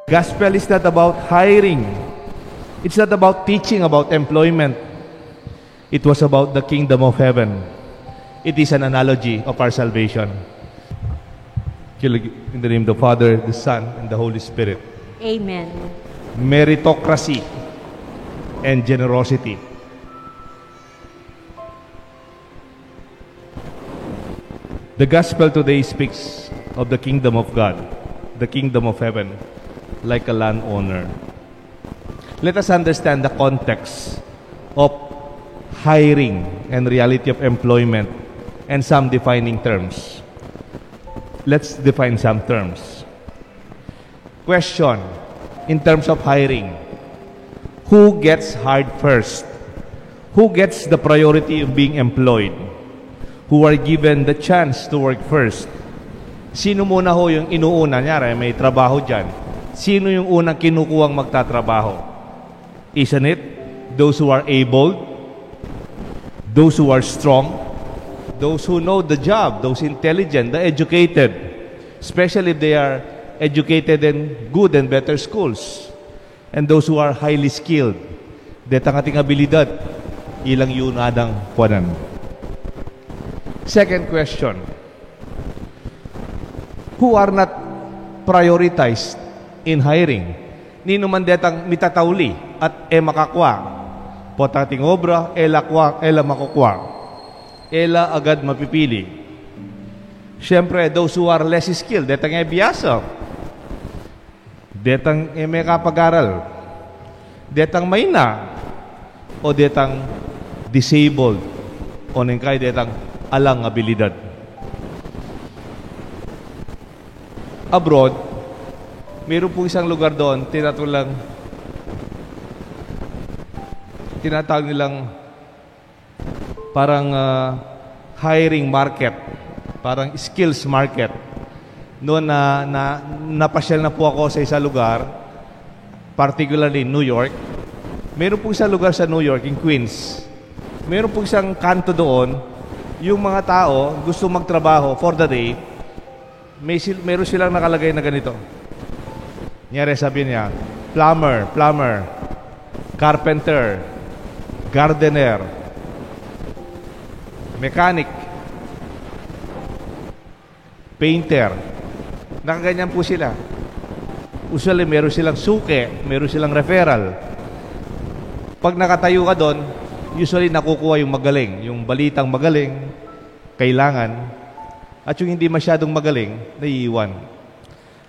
Gospel is not about hiring. It's not about teaching about employment. It was about the kingdom of heaven. It is an analogy of our salvation. In the name of the Father, the Son, and the Holy Spirit. Amen. Meritocracy and generosity. The gospel today speaks of the kingdom of God, the kingdom of heaven, like a landowner. Let us understand the context of hiring and reality of employment and some defining terms. Let's define some terms. Question, in terms of hiring, who gets hired first? Who gets the priority of being employed? Who are given the chance to work first? Sino muna ho yung inuuna? Nyari, may trabaho dyan. Sino yung unang kinukuhang magtatrabaho? Isn't it those who are able, those who are strong, those who know the job, those intelligent, the educated, especially if they are educated in good and better schools, and those who are highly skilled? Detang ating abilidad, ilang yunadang puwanan. Second question, who are not prioritized in hiring? Nino man detang mitatawli at makakwa. Potating obra, lakwa, makukwa. Ela agad mapipili. Siyempre, those who are less skilled, detang biyasa. Detang may kapag-aral. Detang may na. O detang disabled. O ningkay detang alang abilidad. Abroad, mayroon po isang lugar doon, tinatawag nilang parang hiring market, parang skills market. Noon napasyal na po ako sa isang lugar, particularly New York. Mayroon po isang lugar sa New York, in Queens. Mayroon po isang kanto doon, yung mga tao gusto magtrabaho for the day, meron silang nakalagay na ganito. Nyari, sabi niya, plumber, carpenter, gardener, mechanic, painter. Nakaganyan po sila. Usually, meron silang suke, meron silang referral. Pag nakatayo ka doon, usually nakukuha yung magaling, yung balitang magaling, kailangan, at yung hindi masyadong magaling, naiiwan.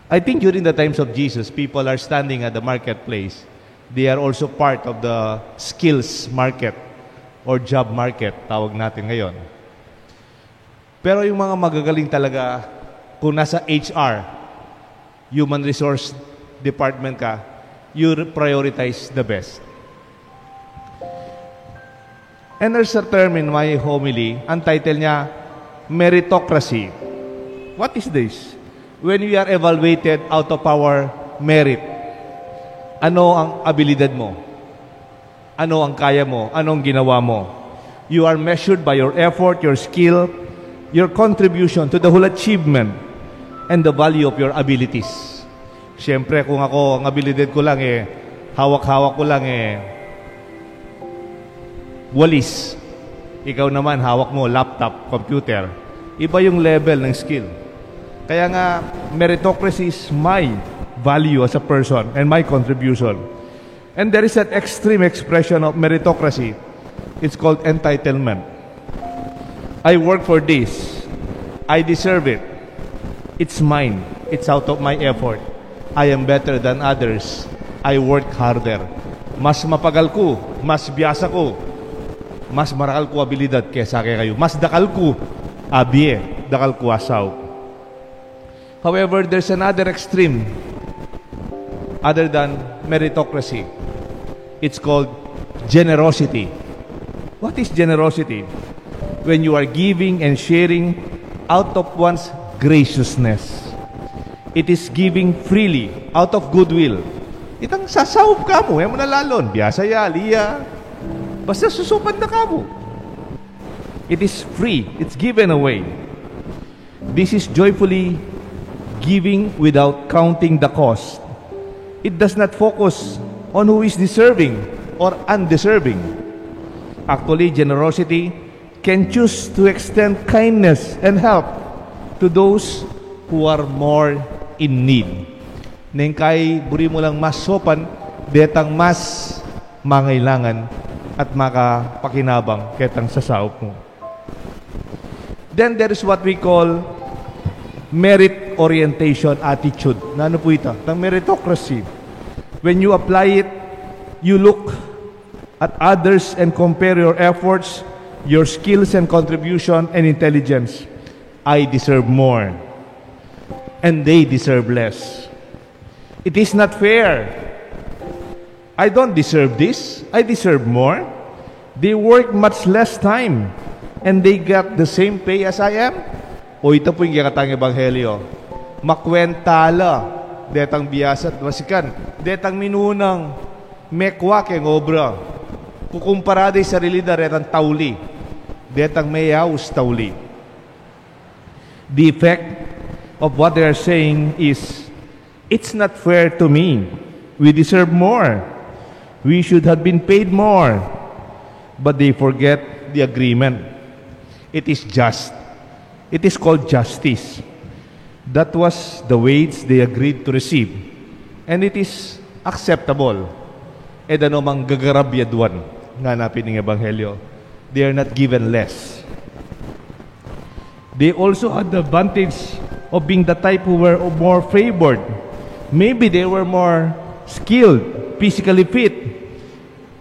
I think during the times of Jesus, people are standing at the marketplace. They are also part of the skills market or job market, tawag natin ngayon. Pero yung mga magagaling talaga, kung nasa HR, Human Resource Department ka, you prioritize the best. And there's a term in my homily, ang title niya, meritocracy. What is this? When we are evaluated out of our merit, ano ang abilidad mo? Ano ang kaya mo? Anong ginawa mo? You are measured by your effort, your skill, your contribution to the whole achievement, and the value of your abilities. Siyempre, kung ako, ang abilidad ko lang hawak-hawak ko lang walis. Ikaw naman, hawak mo, laptop, computer. Iba yung level ng skill. Kaya nga, meritocracy is my value as a person and my contribution. And there is an extreme expression of meritocracy. It's called entitlement. I work for this. I deserve it. It's mine. It's out of my effort. I am better than others. I work harder. Mas mapagal ko, mas biyasa ko, mas marakal ko abilidad kesa kayo. Mas dakal ko, dakal ko asaw. However, there's another extreme other than meritocracy. It's called generosity. What is generosity? When you are giving and sharing out of one's graciousness. It is giving freely, out of goodwill. Itang sasawb ka mo, mo nalalon. Biyasa ya, liya. Basta susupan na ka mo. It is free. It's given away. This is joyfully giving without counting the cost. It does not focus on who is deserving or undeserving. Actually, generosity can choose to extend kindness and help to those who are more in need. Neng kay buri mo lang mas sopan, detang mas mangailangan at makapakinabang ketang sa saop mo. Then there is what we call merit orientation attitude. Na ano po ito? Ng meritocracy. When you apply it, you look at others and compare your efforts, your skills and contribution and intelligence. I deserve more, and they deserve less. It is not fair. I don't deserve this. I deserve more. They work much less time, and they get the same pay as I am. O ito po yung kikatang ebanghelyo. Makwentala, detang biyasat masikan, detang minunang mekwa keng obra. Kukumparaday sa realidad retang tauli, detang mayaus tauli. The effect of what they are saying is, it's not fair to me. We deserve more. We should have been paid more. But they forget the agreement. It is just. It is called justice. That was the wage they agreed to receive. And it is acceptable. E ano mang gagarabyadwan nga napin ng Ebanghelyo. They are not given less. They also had the advantage of being the type who were more favored. Maybe they were more skilled, physically fit,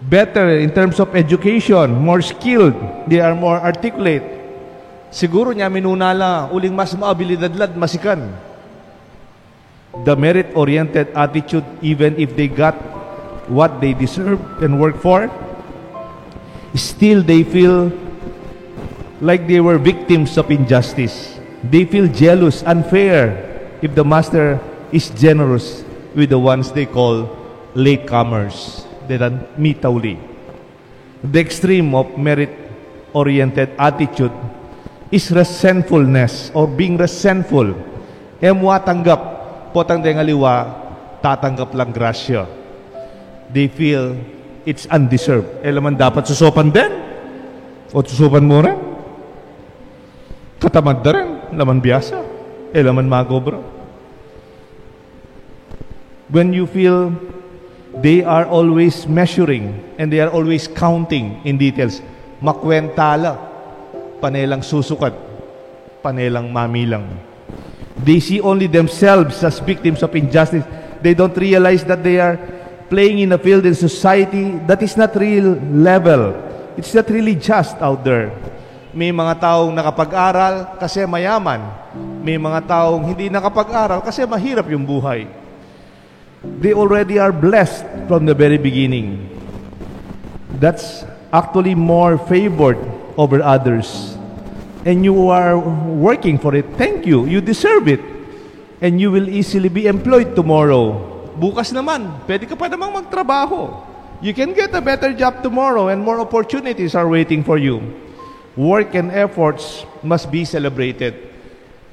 better in terms of education, more skilled. They are more articulate. Siguro niya minunala, uling mas maabilidadlad masikan. The merit-oriented attitude, even if they got what they deserve and work for, still they feel like they were victims of injustice. They feel jealous, unfair, if the master is generous with the ones they call latecomers. They don't meet tauli. The extreme of merit-oriented attitude is resentfulness or being resentful. Emwa tanggap, potang dengaliwa, tatanggap lang grasya. They feel it's undeserved. Laman dapat susopan din? O susopan mo rin? Katamad na rin. Laman biyasa. Laman magobra. When you feel they are always measuring and they are always counting in details, makwentala, panelang susukat, panelang mamilang. They see only themselves as victims of injustice. They don't realize that they are playing in a field in society that is not real level. It's not really just out there. May mga taong nakapag-aral kasi mayaman. May mga taong hindi nakapag-aral kasi mahirap yung buhay. They already are blessed from the very beginning. That's actually more favored over others. And you are working for it. Thank you. You deserve it. And you will easily be employed tomorrow. Bukas naman, pwede ka pa namang magtrabaho. You can get a better job tomorrow and more opportunities are waiting for you. Work and efforts must be celebrated.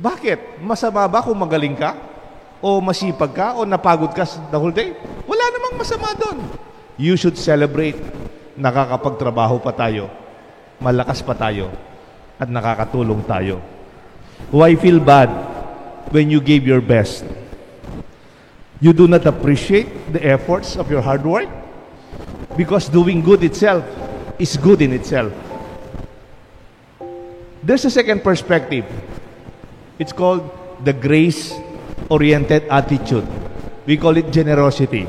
Bakit? Masama ba kung magaling ka? O masipag ka? O napagod ka the whole day? Wala namang masama doon. You should celebrate. Nakakapagtrabaho pa tayo. Malakas pa tayo. At nakakatulong tayo. Why feel bad when you gave your best? You do not appreciate the efforts of your hard work? Because doing good itself is good in itself. There's a second perspective. It's called the grace-oriented attitude. We call it generosity.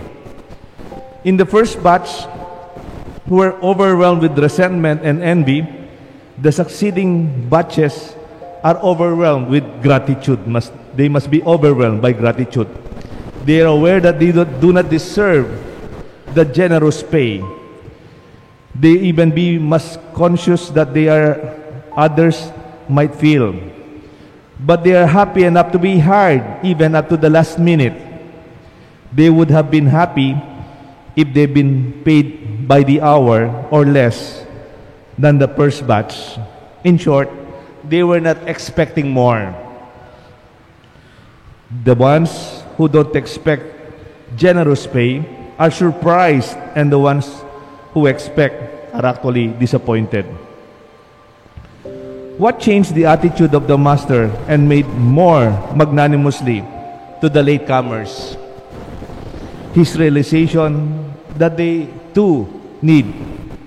In the first batch, who were overwhelmed with resentment and envy, the succeeding batches are overwhelmed with gratitude. They must be overwhelmed by gratitude. They are aware that they do not deserve the generous pay. They even be much conscious that others might feel. But they are happy enough to be hired even up to the last minute. They would have been happy if they've been paid by the hour or less than the first batch. In short, they were not expecting more. The ones who don't expect generous pay are surprised, and the ones who expect are actually disappointed. What changed the attitude of the master and made more magnanimously to the latecomers? His realization that they too need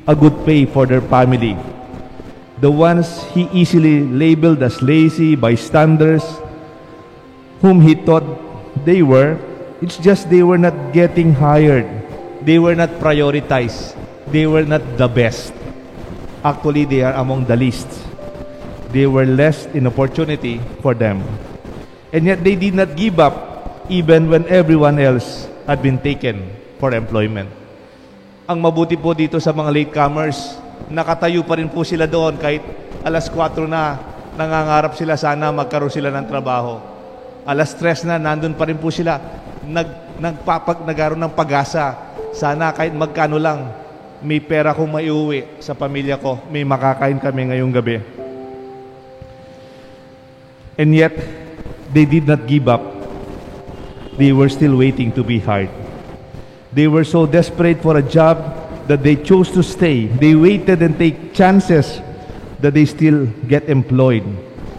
a good pay for their family. The ones he easily labeled as lazy bystanders, whom he thought they were, it's just they were not getting hired. They were not prioritized. They were not the best. Actually, they are among the least. They were less in opportunity for them. And yet they did not give up even when everyone else had been taken for employment. Ang mabuti po dito sa mga latecomers, nakatayo pa rin po sila doon kahit alas 4 na, nangangarap sila sana magkaroon sila ng trabaho. Alas 3 na, nandun pa rin po sila, nagkaroon ng pag-asa. Sana kahit magkano lang, may pera kong maiuwi sa pamilya ko, may makakain kami ngayong gabi. And yet, they did not give up. They were still waiting to be hired. They were so desperate for a job that they chose to stay. They waited and take chances that they still get employed,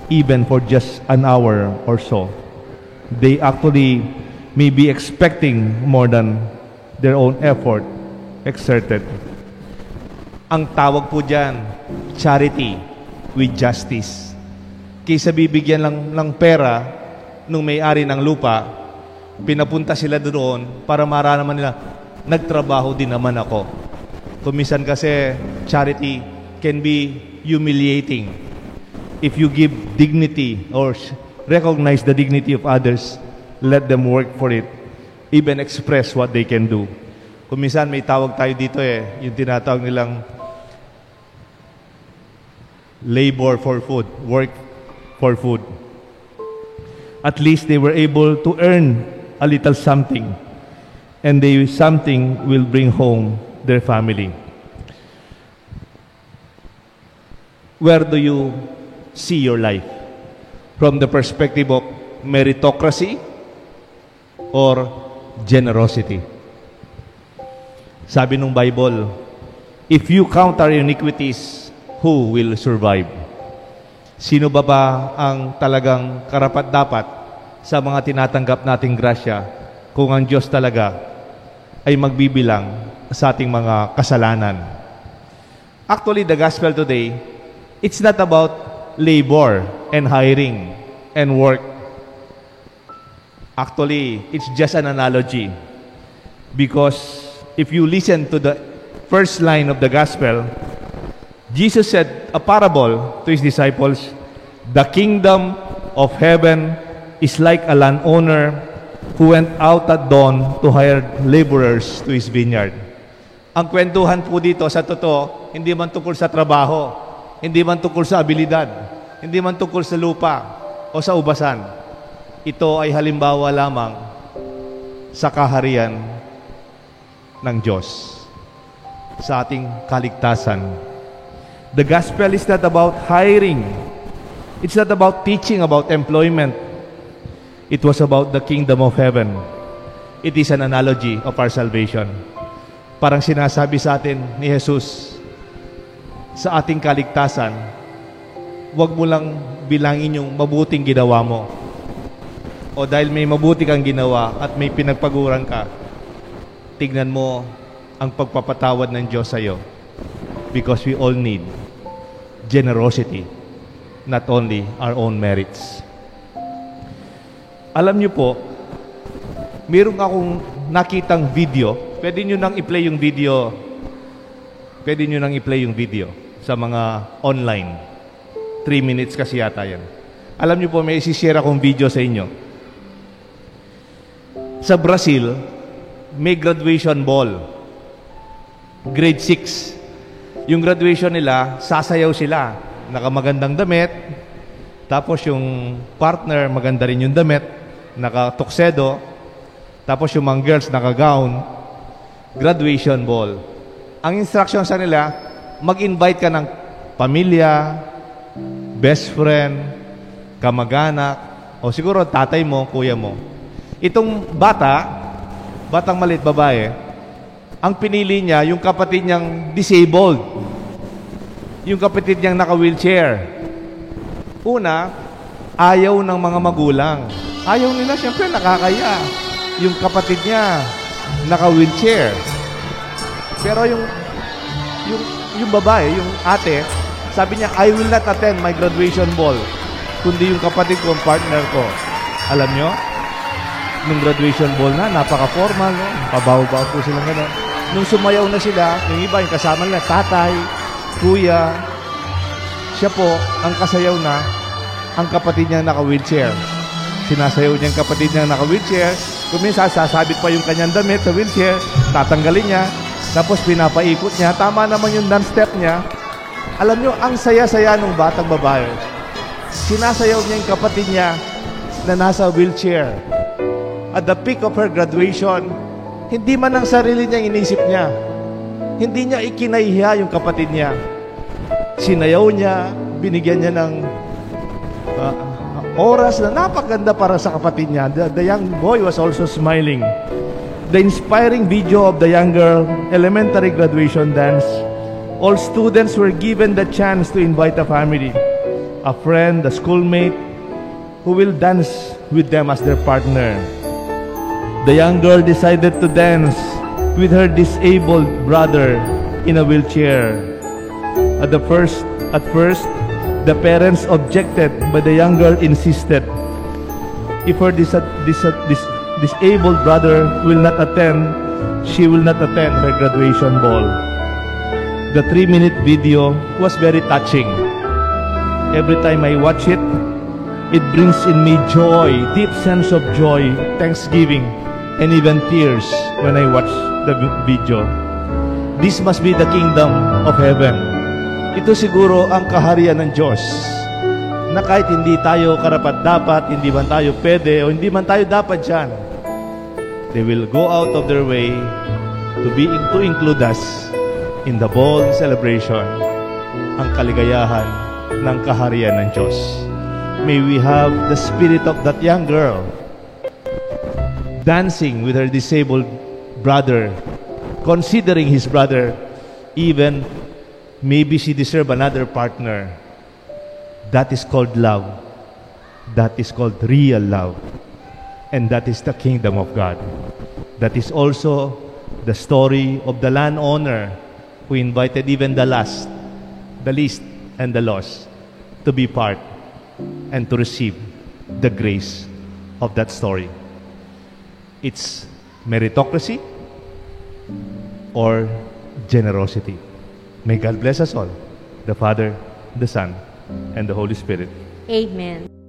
even for just an hour or so. They actually may be expecting more than their own effort exerted. Ang tawag po dyan, charity with justice. Kaysa bibigyan lang ng pera nung may-ari ng lupa, pinapunta sila doon para maranaman nila, nagtrabaho din naman ako. Kumisan kasi charity can be humiliating. If you give dignity or recognize the dignity of others, let them work for it, even express what they can do. Kumisan may tawag tayo dito yung tinatawag nilang labor for food, work for food. At least they were able to earn a little something, and something will bring home their family. Where do you see your life? From the perspective of meritocracy or generosity? Sabi nung Bible, if you count our iniquities, who will survive? Sino ba ang talagang karapat-dapat sa mga tinatanggap nating grasya kung ang Diyos talaga ay magbibilang sa ating mga kasalanan? Actually, the gospel today, it's not about labor and hiring and work. Actually, it's just an analogy. Because if you listen to the first line of the gospel, Jesus said a parable to His disciples, the kingdom of heaven is like a landowner who went out at dawn to hire laborers to his vineyard. Ang kwentuhan po dito sa totoo, hindi man tungkol sa trabaho, hindi man tungkol sa abilidad, hindi man tungkol sa lupa o sa ubasan. Ito ay halimbawa lamang sa kaharian ng Diyos, sa ating kaligtasan. The gospel is not about hiring. It's not about teaching about employment. It was about the kingdom of heaven. It is an analogy of our salvation. Parang sinasabi sa atin ni Jesus, sa ating kaligtasan, huwag mo lang bilangin yung mabuting ginawa mo. O dahil may mabuti kang ginawa at may pinagpaguran ka, tignan mo ang pagpapatawad ng Diyos sa iyo. Because we all need generosity, not only our own merits. Alam niyo po, mayroon akong nakitang video. Pwede niyo nang i-play yung video. Pwede niyo nang i-play yung video sa mga online. 3 minutes kasi yata yan. Alam niyo po, may isi-share akong video sa inyo. Sa Brazil, may graduation ball. Grade 6. Yung graduation nila, sasayaw sila. Nakamagandang damit. Tapos yung partner, maganda rin yung damit. Naka-tuxedo. Tapos yung mga girls, naka-gown. Graduation ball. Ang instruction sa nila, mag-invite ka ng pamilya, best friend, kamag-anak, o siguro tatay mo, kuya mo. Itong bata, batang maliit, babae, ang pinili niya, yung kapatid niyang disabled. Yung kapatid niyang naka-wheelchair. Una, ayaw ng mga magulang. Ayaw nila, siyempre nakakaya. Yung kapatid niya, naka-wheelchair. Pero yung babae, yung ate, sabi niya, I will not attend my graduation ball. Kundi yung kapatid ko, partner ko. Alam nyo? Nung graduation ball na, napaka-formal, no? Pabaw-baw po silang gano'n. Nung sumayaw na sila, yung iba, yung kasama nila, tatay, kuya, siya po, ang kasayaw na, ang kapatid niya naka-wheelchair. Sinasayaw niya ang kapatid niya naka-wheelchair. Kung minsan, sasabit pa yung kanyang damit sa wheelchair, tatanggalin niya, tapos pinapaikot niya. Tama naman yung dance step niya. Alam nyo, ang saya-saya ng batang babae. Sinasayaw niya yung kapatid niya na nasa wheelchair. At the peak of her graduation, hindi man ang sarili niya inisip niya. Hindi niya ikinahiya yung kapatid niya. Sinayaw niya, binigyan niya ng oras na napaganda para sa kapatid niya. The young boy was also smiling. The inspiring video of the young girl elementary graduation dance. All students were given the chance to invite a family, a friend, a schoolmate, who will dance with them as their partner. The young girl decided to dance with her disabled brother in a wheelchair. At first, the parents objected, but the young girl insisted. If her disabled brother will not attend, she will not attend her graduation ball. The 3-minute video was very touching. Every time I watch it, it brings in me joy, deep sense of joy, thanksgiving, and even tears when I watch the video. This must be the kingdom of heaven. Ito siguro ang kaharian ng Diyos, na kahit hindi tayo karapat-dapat, hindi man tayo pwede, o hindi man tayo dapat dyan, they will go out of their way to include us in the bold celebration, ang kaligayahan ng kaharian ng Diyos. May we have the spirit of that young girl dancing with her disabled brother, considering his brother, even maybe she deserve another partner. That is called love. That is called real love. And that is the kingdom of God. That is also the story of the landowner who invited even the least, and the lost to be part and to receive the grace of that story. It's meritocracy or generosity. May God bless us all, the Father, the Son, and the Holy Spirit. Amen.